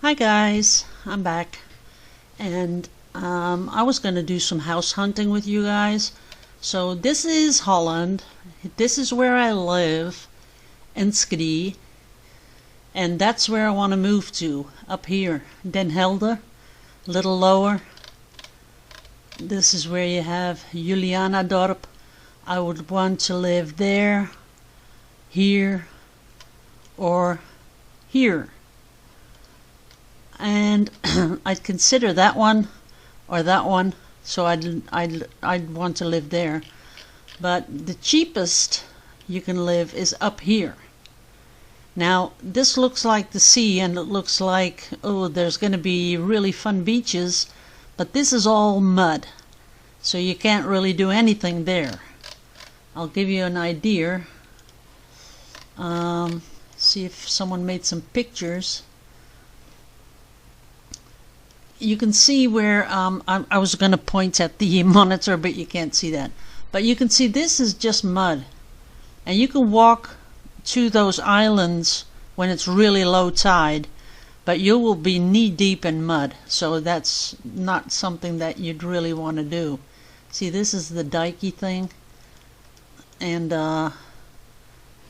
Hi guys, I'm back, and I was going to do some house hunting with you guys. So this is Holland, this is where I live, Enschede, and that's where I want to move to, up here, Den Helder, a little lower. This is where you have Julianadorp. I would want to live there, here, or here. And I'd consider that one or that one, so I'd want to live there. But the cheapest you can live is up here. Now this looks like the sea, and it looks like, oh, there's going to be really fun beaches, but this is all mud, so you can't really do anything there. I'll give you an idea. See if someone made some pictures. You can see where I was going to point at the monitor, but you can't see that. But you can see this is just mud, and you can walk to those islands when it's really low tide, but you will be knee deep in mud, so that's not something that you'd really want to do. See, this is the dikey thing, and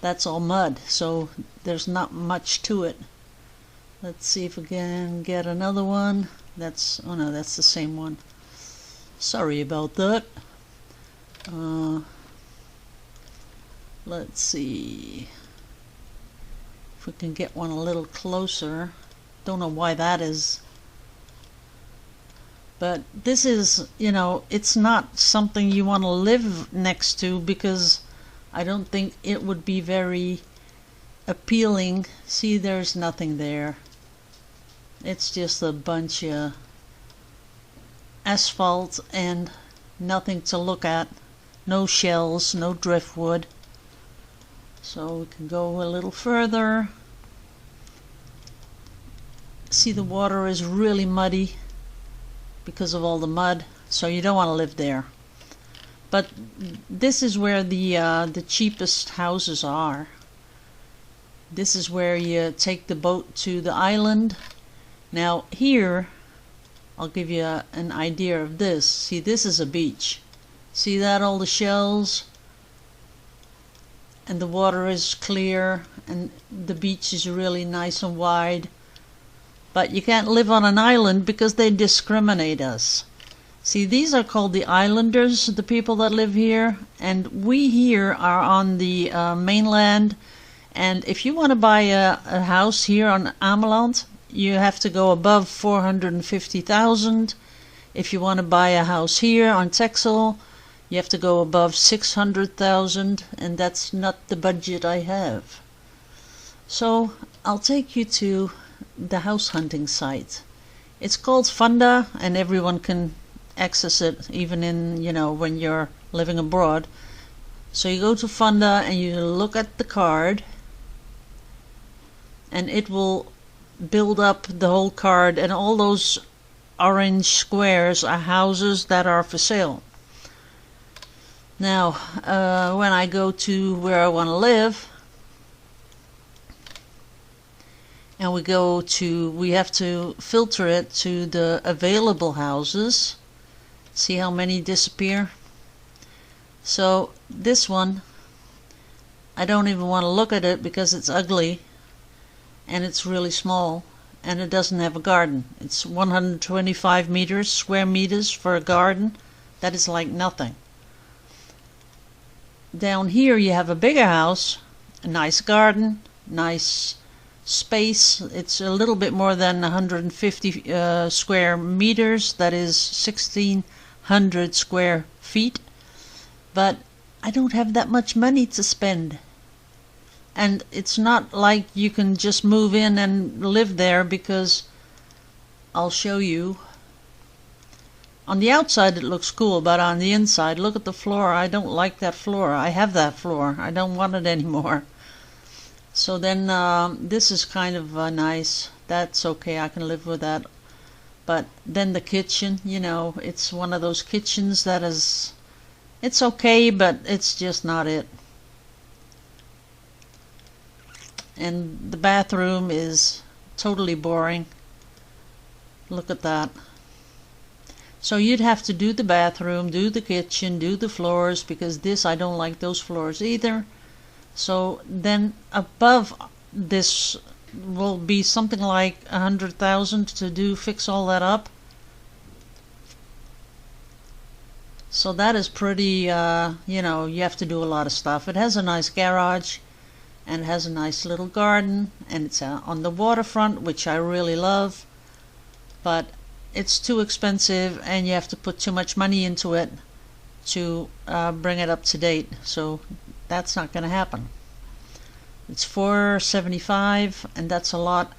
that's all mud, so there's not much to it. Let's see if we can get another one. That's, oh no, that's the same one. Sorry about that. Let's see if we can get one a little closer. Don't know why that is. But this is, you know, it's not something you want to live next to, because I don't think it would be very appealing. See, there's nothing there. It's just a bunch of asphalt and nothing to look at. No shells, no driftwood. So we can go a little further. See, the water is really muddy because of all the mud, so you don't want to live there. But this is where the cheapest houses are. This is where you take the boat to the island. Now here, I'll give you an idea of this. See, this is a beach. See that, all the shells? And the water is clear, and the beach is really nice and wide. But you can't live on an island because they discriminate us. See, these are called the islanders, the people that live here, and we here are on the mainland. And if you want to buy a house here on Ameland, you have to go above 450,000. If you want to buy a house here on Texel, you have to go above 600,000, and that's not the budget I have. So I'll take you to the house hunting site. It's called Funda, and everyone can access it, even in, you know, when you're living abroad. So you go to Funda and you look at the card, and it will build up the whole card, and all those orange squares are houses that are for sale. Now when I go to where I want to live, and we have to filter it to the available houses. See how many disappear? So this one, I don't even want to look at it because it's ugly, and it's really small, and it doesn't have a garden. It's 125 square meters for a garden. That is like nothing. Down here you have a bigger house, a nice garden, nice space. It's a little bit more than 150 square meters. That is 1,600 square feet. But I don't have that much money to spend. And it's not like you can just move in and live there, because I'll show you. On the outside it looks cool, but on the inside, look at the floor. I don't like that floor. I have that floor. I don't want it anymore. So then this is kind of nice. That's okay. I can live with that. But then the kitchen, you know, it's one of those kitchens that is, it's okay, but it's just not it. And the bathroom is totally boring. Look at that. So you'd have to do the bathroom, do the kitchen, do the floors, because this, I don't like those floors either. So then above this will be something like 100,000 to fix all that up. So that is pretty, you know, you have to do a lot of stuff. It has a nice garage, and it has a nice little garden, and it's on the waterfront, which I really love, but it's too expensive, and you have to put too much money into it to bring it up to date. So that's not going to happen. It's $475, and that's a lot.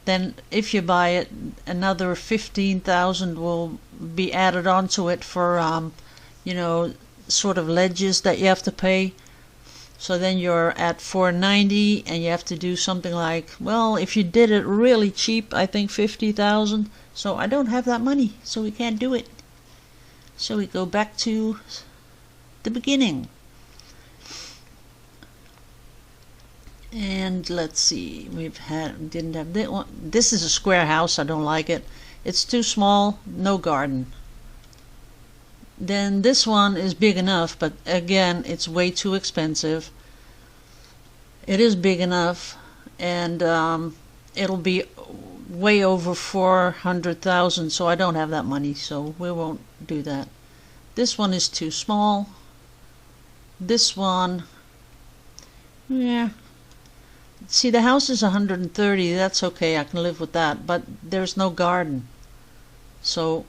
Then if you buy it, another 15,000 will be added onto it for you know, sort of ledges that you have to pay. So then you're at $490, and you have to do something like, well, if you did it really cheap, I think 50,000. So I don't have that money, so we can't do it. So we go back to the beginning. And let's see, didn't have that one. This is a square house. I don't like it. It's too small, no garden. Then this one is big enough, but again, it's way too expensive. It is big enough, and it'll be way over 400,000, so I don't have that money, so we won't do that. This one is too small. This one, yeah. See, the house is 130. That's okay, I can live with that, but there's no garden. So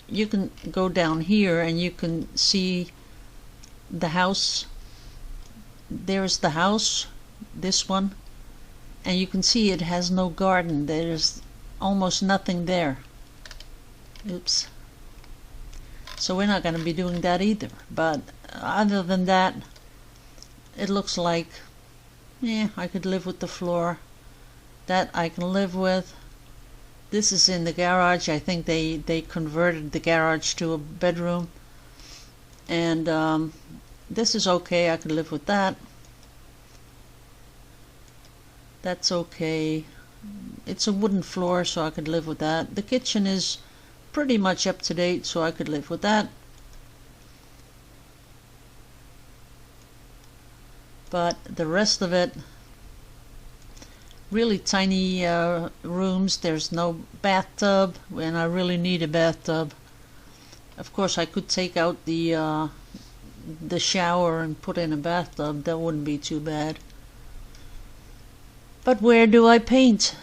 you can go down here and you can see the house. There's the house, this one, and you can see it has no garden. There's almost nothing there. Oops. So we're not going to be doing that either, but other than that, it looks like, yeah, I could live with the floor. That I can live with. This is in the garage. I think they converted the garage to a bedroom. And this is okay. I could live with that. That's okay. It's a wooden floor, so I could live with that. The kitchen is pretty much up to date, so I could live with that. But the rest of it, really tiny rooms. There's no bathtub, and I really need a bathtub. Of course, I could take out the shower and put in a bathtub. That wouldn't be too bad. But where do I paint?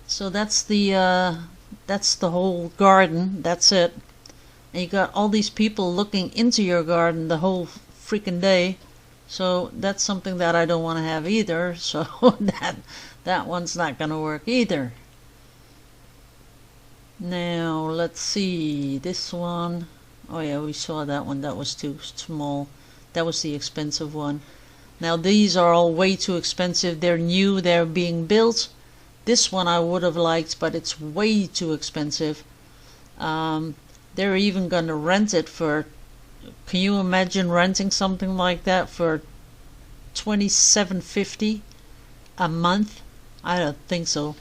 So that's the whole garden. That's it. And you got all these people looking into your garden the whole freaking day. So that's something that I don't want to have either. So that one's not going to work either. Now let's see this one. Oh yeah, we saw that one. That was too small. That was the expensive one. Now these are all way too expensive. They're new. They're being built. This one I would have liked, but it's way too expensive. They're even going to rent it for, can you imagine renting something like that for $27.50 a month? I don't think so.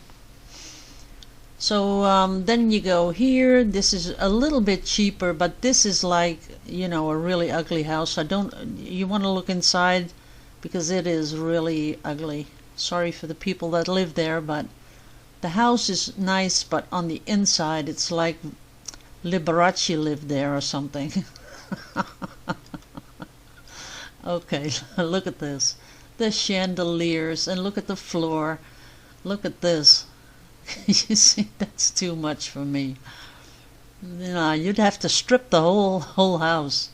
So then you go here. This is a little bit cheaper, but this is like, you know, a really ugly house. You want to look inside because it is really ugly. Sorry for the people that live there, but the house is nice, but on the inside it's like Liberace lived there or something. Okay, look at this. The chandeliers, and look at the floor. Look at this. You see, that's too much for me. You know, you'd have to strip the whole house.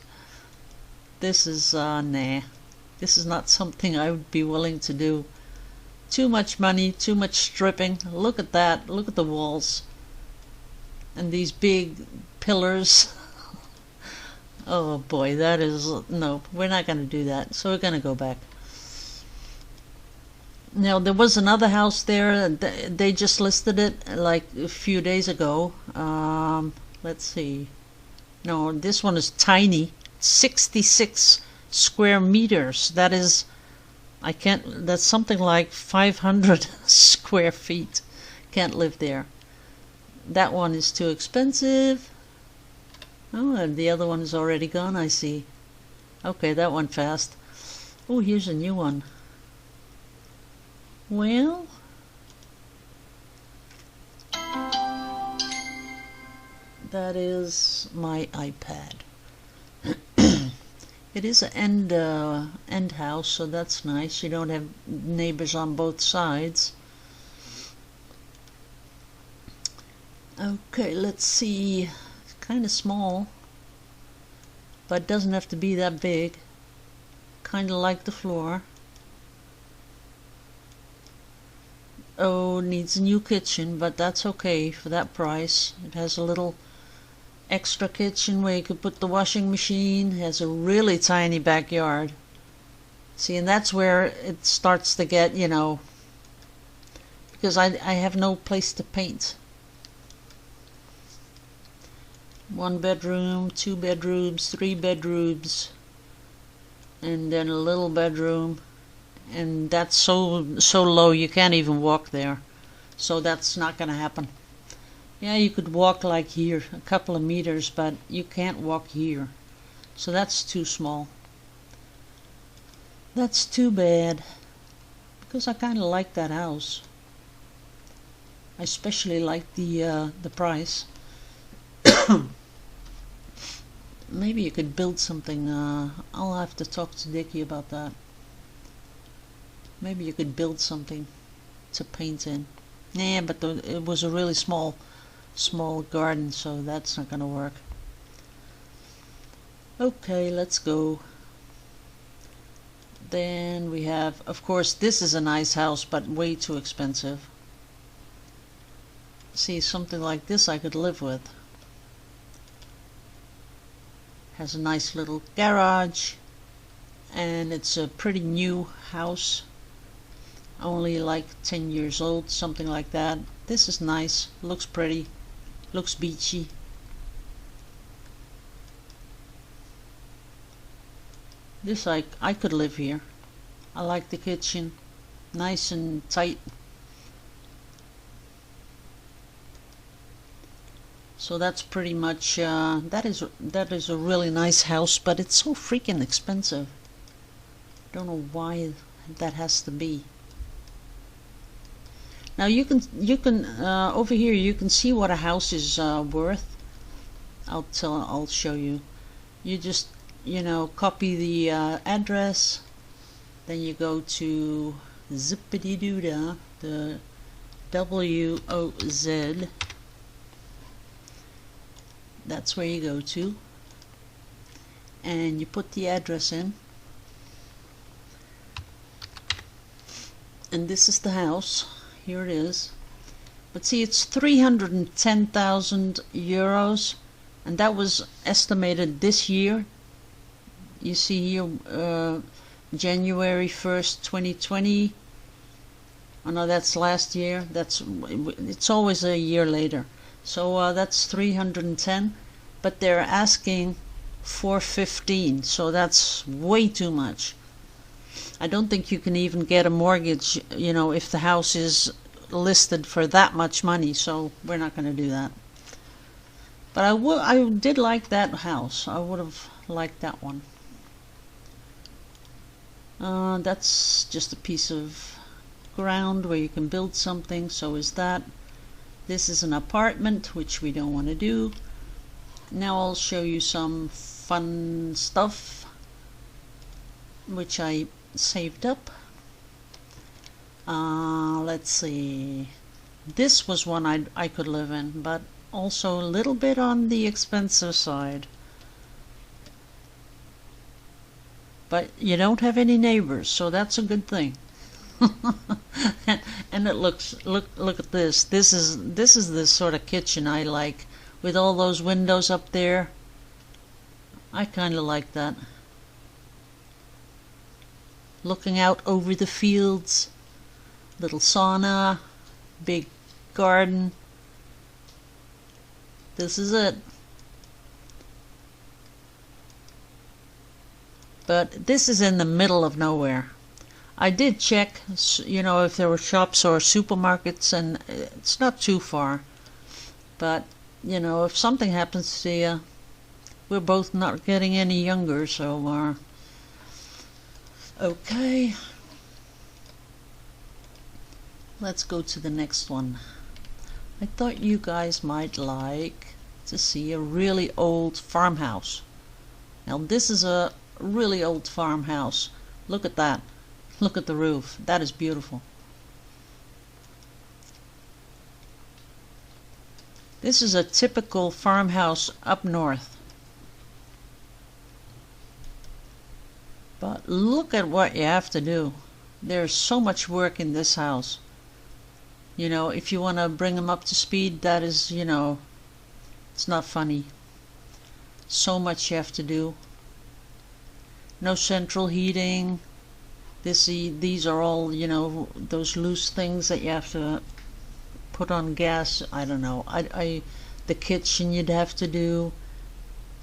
This is nah. This is not something I would be willing to do. Too much money, too much stripping. Look at that. Look at the walls. And these big pillars. Oh boy, that is, no, we're not going to do that. So we're going to go back. Now there was another house there. They just listed it like a few days ago. Let's see. No, this one is tiny. 66 square meters. That is, that's something like 500 square feet. Can't live there. That one is too expensive. Oh, and the other one is already gone, I see. Okay, that went fast. Oh, here's a new one. Well, that is my iPad. It is an end house, so that's nice. You don't have neighbors on both sides. Okay, let's see. It's kind of small, but it doesn't have to be that big. Kind of like the floor. Oh, needs a new kitchen, but that's okay for that price. It has a little extra kitchen where you could put the washing machine. It has a really tiny backyard. See, and that's where it starts to get, you know, because I have no place to paint. 1 bedroom, 2 bedrooms, 3 bedrooms, and then a little bedroom, and that's so low you can't even walk there, so that's not gonna happen. Yeah, you could walk like here, a couple of meters, but you can't walk here, so that's too small. That's too bad, because I kind of like that house. I especially like the price. Maybe you could build something. I'll have to talk to Dickie about that. Maybe you could build something to paint in. Yeah, but it was a really small garden, so that's not gonna work. Okay, let's go. Then we have, of course, this is a nice house, but way too expensive. See, something like this I could live with. Has a nice little garage, and it's a pretty new house, only like 10 years old, something like that. This is nice, looks pretty, looks beachy. This I could live here. I like the kitchen, nice and tight. So that's pretty much, that is a really nice house, but it's so freaking expensive. Don't know why that has to be. Now you can over here you can see what a house is worth. I'll show you. You just, you know, copy the address, then you go to zippity-doo-dah, the WOZ. That's where you go to, and you put the address in, and this is the house. Here it is. But see, it's 310,000 euros, and that was estimated this year. You see here, January 1st, 2020. Oh no, that's last year. It's always a year later. So that's 310, but they're asking 415, so that's way too much. I don't think you can even get a mortgage, you know, if the house is listed for that much money, so we're not going to do that. But I did like that house. I would have liked that one. That's just a piece of ground where you can build something, so is that. This is an apartment, which we don't want to do. Now I'll show you some fun stuff which I saved up. Let's see. This was one I could live in, but also a little bit on the expensive side. But you don't have any neighbors, so that's a good thing. And it looks, look at this. This is the sort of kitchen I like, with all those windows up there. I kind of like that. Looking out over the fields, little sauna, big garden. This is it. But this is in the middle of nowhere. I did check, you know, if there were shops or supermarkets, and it's not too far. But, you know, if something happens to you, we're both not getting any younger, so, okay. Let's go to the next one. I thought you guys might like to see a really old farmhouse. Now this is a really old farmhouse. Look at that. Look at the roof. That is beautiful. This is a typical farmhouse up north. But look at what you have to do. There's so much work in this house. You know, if you want to bring them up to speed, that is, you know, it's not funny. So much you have to do. No central heating. These are all, you know, those loose things that you have to put on gas. I don't know. The kitchen you'd have to do.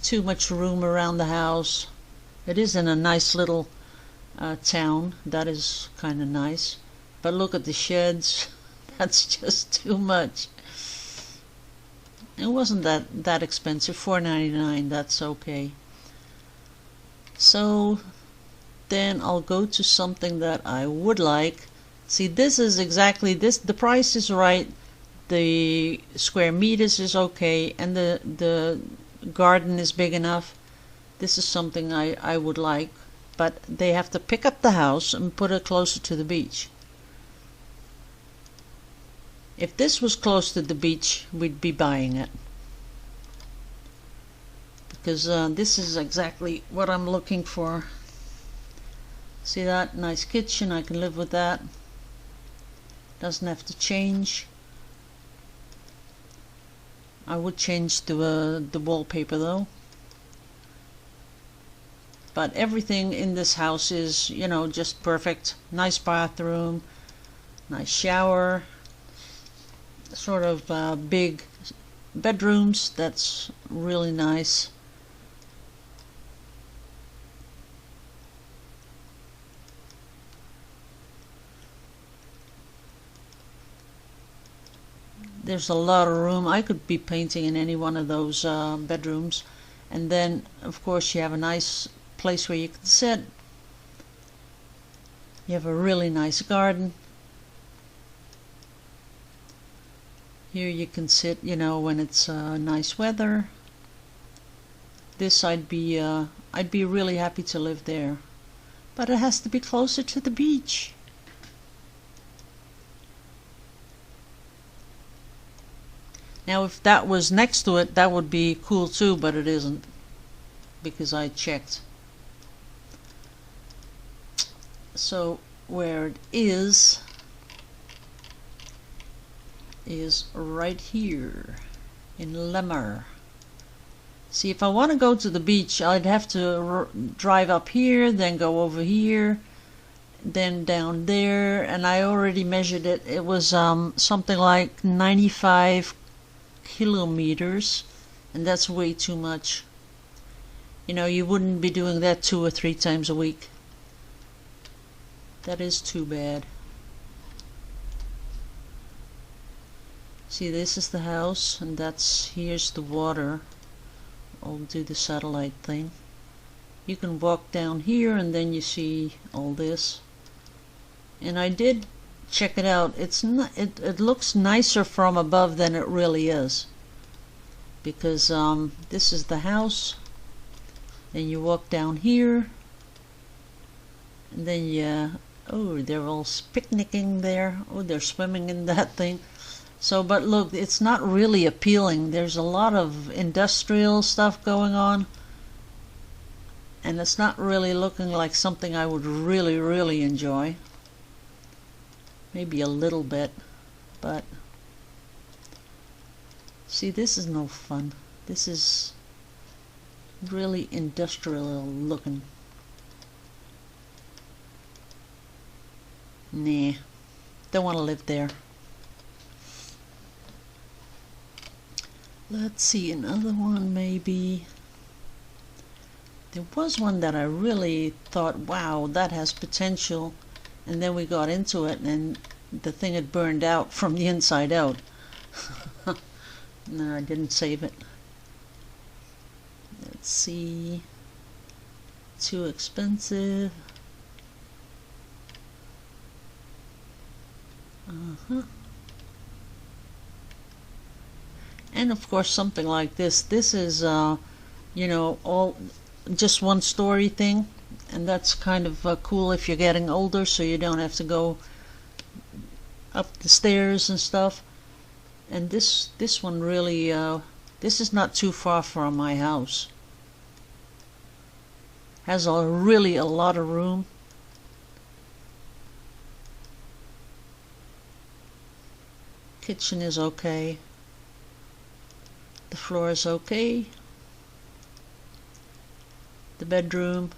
Too much room around the house. It is in a nice little town. That is kind of nice. But look at the sheds. That's just too much. It wasn't that expensive. $4.99. That's okay. So then I'll go to something that I would like. See, this is exactly this. The price is right. The square meters is okay, and the garden is big enough. This is something I would like, but they have to pick up the house and put it closer to the beach. If this was close to the beach, we'd be buying it. Because this is exactly what I'm looking for. See that? Nice kitchen, I can live with that. Doesn't have to change. I would change the wallpaper though. But everything in this house is, you know, just perfect. Nice bathroom, nice shower, sort of big bedrooms. That's really nice. There's a lot of room. I could be painting in any one of those bedrooms. And then, of course, you have a nice place where you can sit. You have a really nice garden. Here you can sit, you know, when it's nice weather. This I'd be really happy to live there. But it has to be closer to the beach. Now if that was next to it, that would be cool too, but it isn't, because I checked. So where it is right here in Lemmer. See, if I want to go to the beach, I'd have to drive up here, then go over here, then down there, and I already measured it. It was something like 95 kilometers, and that's way too much. You know, you wouldn't be doing that 2 or 3 times a week. That is too bad. See, this is the house, and here's the water. I'll do the satellite thing. You can walk down here, and then you see all this. And I did check it out. It's not. It looks nicer from above than it really is. Because this is the house. Then you walk down here, and then you. Oh, they're all picnicking there. Oh, they're swimming in that thing. So, but look, it's not really appealing. There's a lot of industrial stuff going on, and it's not really looking like something I would really, really enjoy. Maybe a little bit, but see, this is no fun. This is really industrial looking. Nah, don't want to live there. Let's see, another one maybe. There was one that I really thought, wow, that has potential, and then we got into it and the thing had burned out from the inside out. No, I didn't save it. Let's see. Too expensive. And of course something like this. This is you know, all just one story thing, and that's kind of cool if you're getting older, so you don't have to go up the stairs and stuff. And this one really this is not too far from my house. Has really a lot of room. Kitchen is okay. The floor is okay. The bedroom.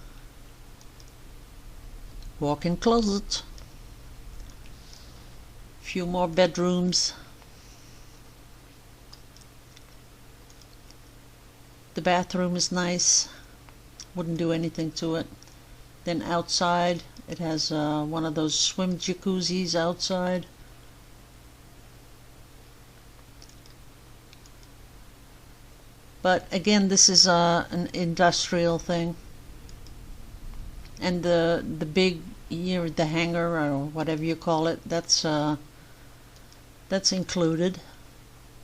Walk-in closet. Few more bedrooms. The bathroom is nice. Wouldn't do anything to it. Then outside, it has one of those swim jacuzzis outside. But again, this is an industrial thing. And the big, you know, the hanger or whatever you call it, that's included.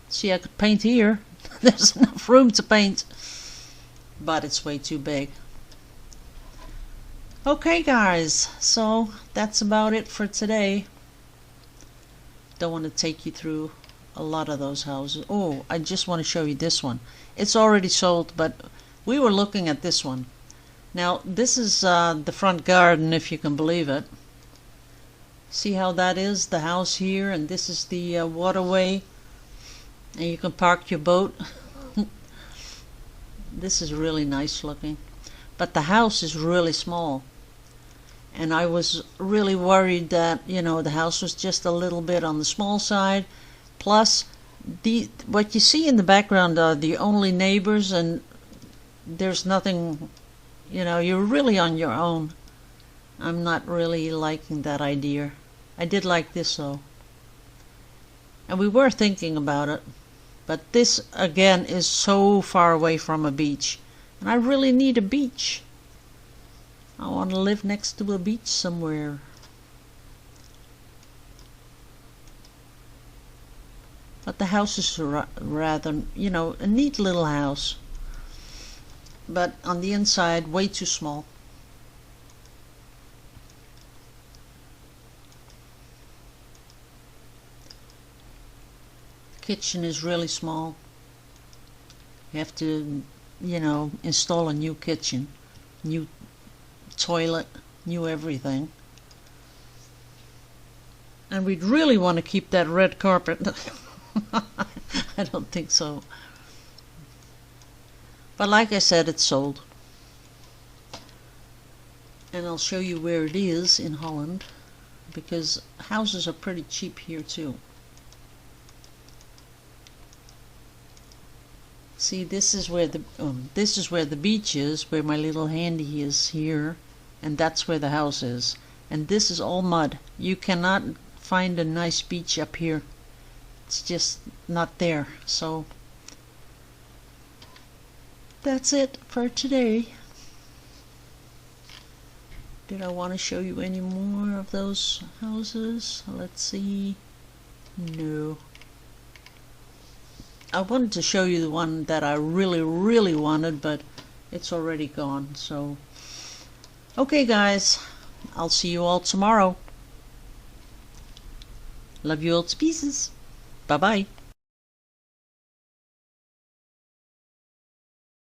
See, I could paint here. There's enough room to paint, but it's way too big. Okay guys, so that's about it for today. Don't want to take you through a lot of those houses. Oh, I just want to show you this one. It's already sold, but we were looking at this one. Now this is the front garden, if you can believe it. See how that is, the house here, and this is the waterway, and you can park your boat. This is really nice looking, but the house is really small, and I was really worried that, you know, the house was just a little bit on the small side. Plus, what you see in the background are the only neighbors, and there's nothing, you know, you're really on your own. I'm not really liking that idea. I did like this though, and we were thinking about it, but this again is so far away from a beach, and I really need a beach. I want to live next to a beach somewhere. But the house is rather, you know, a neat little house, but on the inside way too small. Kitchen is really small. You have to, you know, install a new kitchen, new toilet, new everything. And we'd really want to keep that red carpet. I don't think so. But like I said, it's sold. And I'll show you where it is in Holland, because houses are pretty cheap here too. See, this is where the beach is, where my little handy is here, and that's where the house is. And this is all mud. You cannot find a nice beach up here. It's just not there. So that's it for today. Did I want to show you any more of those houses? Let's see. No. I wanted to show you the one that I really wanted, but it's already gone. So okay guys, I'll see you all tomorrow. Love you all to pieces. Bye bye.